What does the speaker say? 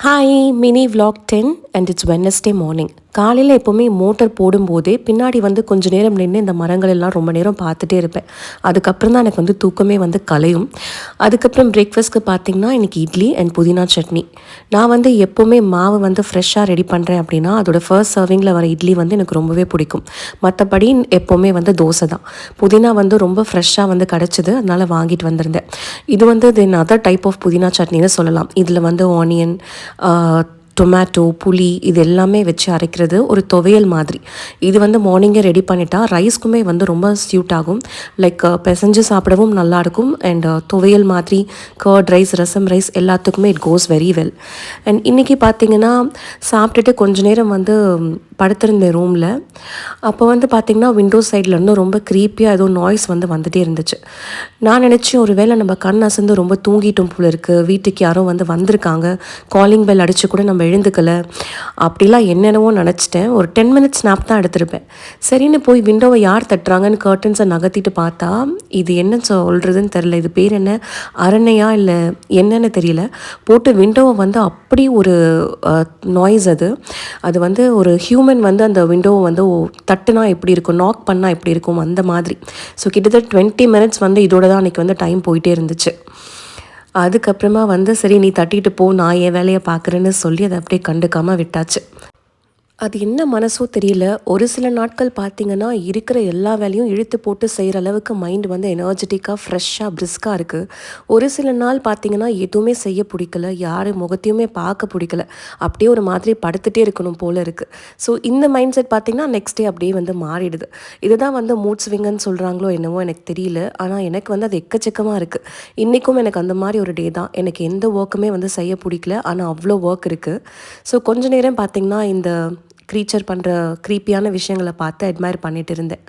Hi mini vlog 10 and it's Wednesday morning. காலையில் எப்போவுமே motor போடும்போதே பின்னாடி வந்து கொஞ்சம் நேரம் நின்று இந்த மரங்கள் எல்லாம் ரொம்ப நேரம் பார்த்துட்டே இருப்பேன். அதுக்கப்புறம் தான் எனக்கு வந்து தூக்கமே வந்து கலையும். அதுக்கப்புறம் பிரேக்ஃபாஸ்ட்க்கு பார்த்திங்கன்னா இன்றைக்கி இட்லி அண்ட் புதினா சட்னி. நான் வந்து எப்போவுமே மாவு வந்து ஃப்ரெஷ்ஷாக ரெடி பண்ணுறேன் அப்படின்னா அதோட ஃபர்ஸ்ட் சர்விங்கில் வர இட்லி வந்து எனக்கு ரொம்பவே பிடிக்கும். மற்றபடி எப்போவுமே வந்து தோசை தான். புதினா வந்து ரொம்ப ஃப்ரெஷ்ஷாக வந்து கிடச்சிது, அதனால் வாங்கிட்டு வந்திருந்தேன். இது வந்து தென் அதர் டைப் ஆஃப் புதினா சட்னின்னு சொல்லலாம். இதில் வந்து ஆனியன், டொமேட்டோ, புளி இது எல்லாமே வச்சு அரைக்கிறது ஒரு துவையல் மாதிரி. இது வந்து மார்னிங்கே ரெடி பண்ணிட்டா ரைஸ்க்குமே வந்து ரொம்ப ஸ்யூட் ஆகும். லைக் பிசைஞ்சு சாப்பிடவும் நல்லாயிருக்கும். அண்ட் துவையல் மாதிரி கர்ட் ரைஸ், ரசம் ரைஸ் எல்லாத்துக்குமே it goes very well. And இன்றைக்கி பார்த்திங்கன்னா சாப்பிட்டுட்டு கொஞ்ச நேரம் வந்து படுத்திருந்தேன் ரூமில். அப்போ வந்து பார்த்திங்கன்னா விண்டோஸ் சைட்லேருந்து ரொம்ப க்ரீப்பியாக ஏதோ நாய்ஸ் வந்து வந்துகிட்டே இருந்துச்சு. நான் நினச்சேன் ஒரு வேளை நம்ம கண் அசந்து ரொம்ப தூங்கிட்டோம் போல இருக்குது, வீட்டுக்கு யாரோ வந்து வந்திருக்காங்க, காலிங் பெல் அடித்து கூட நம்ம எழுந்துக்கலை, அப்படிலாம் என்னென்னவோ நினச்சிட்டேன். ஒரு 10 மினிட்ஸ் ஸ்னாப் தான் எடுத்திருப்பேன். சரின்னு போய் விண்டோவை யார் தட்டுறாங்கன்னு கர்டன்ஸை நகர்த்திட்டு பார்த்தா இது என்ன சொல்கிறதுன்னு தெரில. இது பேர் என்ன, அரணையா இல்லை என்னன்னு தெரியல. போட்டு விண்டோவை வந்து அப்படி ஒரு நாய்ஸ். அது வந்து ஒரு ஹியூமன் வந்து அந்த விண்டோவை வந்து தட்டுனா எப்படி இருக்கும், நாக் பண்ணால் எப்படி இருக்கும் அந்த மாதிரி. ஸோ கிட்டத்தட்ட 20 மினிட்ஸ் வந்து இதோட தான் அன்றைக்கி வந்து டைம் போயிட்டே இருந்துச்சு. அதுக்கப்புறமா வந்து சரி நீ தட்டிட்டு போ, நான் என் வேலையை பார்க்குறேன்னு சொல்லி அதை அப்படியே கண்டுக்காமல் விட்டாச்சு. அது என்ன மனசோ தெரியல, ஒரு சில நாட்கள் பார்த்திங்கன்னா இருக்கிற எல்லா வேலையும் இழுத்து போட்டு செய்கிற அளவுக்கு மைண்ட் வந்து எனர்ஜெட்டிக்காக ஃப்ரெஷ்ஷாக பிரிஸ்காக இருக்குது. ஒரு சில நாள் பார்த்திங்கன்னா எதுவுமே செய்ய பிடிக்கல, யார் முகத்தையுமே பார்க்க பிடிக்கல, அப்படியே ஒரு மாதிரி படுத்துகிட்டே இருக்கணும் போல் இருக்குது. ஸோ இந்த மைண்ட் செட் பார்த்திங்கன்னா நெக்ஸ்ட் டே அப்படியே வந்து மாறிடுது. இதுதான் வந்து மூட் ஸ்விங்குன்னு சொல்கிறாங்களோ என்னவோ எனக்கு தெரியல. ஆனால் எனக்கு வந்து அது எக்கச்சக்கமாக இருக்குது. இன்றைக்கும் எனக்கு அந்த மாதிரி ஒரு டே தான். எனக்கு எந்த ஒர்க்குமே வந்து செய்ய பிடிக்கல, ஆனால் அவ்வளோ ஒர்க் இருக்குது. ஸோ கொஞ்ச நேரம் பார்த்திங்கன்னா இந்த க்ரீச்சர் பண்ணுற க்ரீப்பியான விஷயங்களை பார்த்து அட்மையர் பண்ணிகிட்டு இருந்தேன்.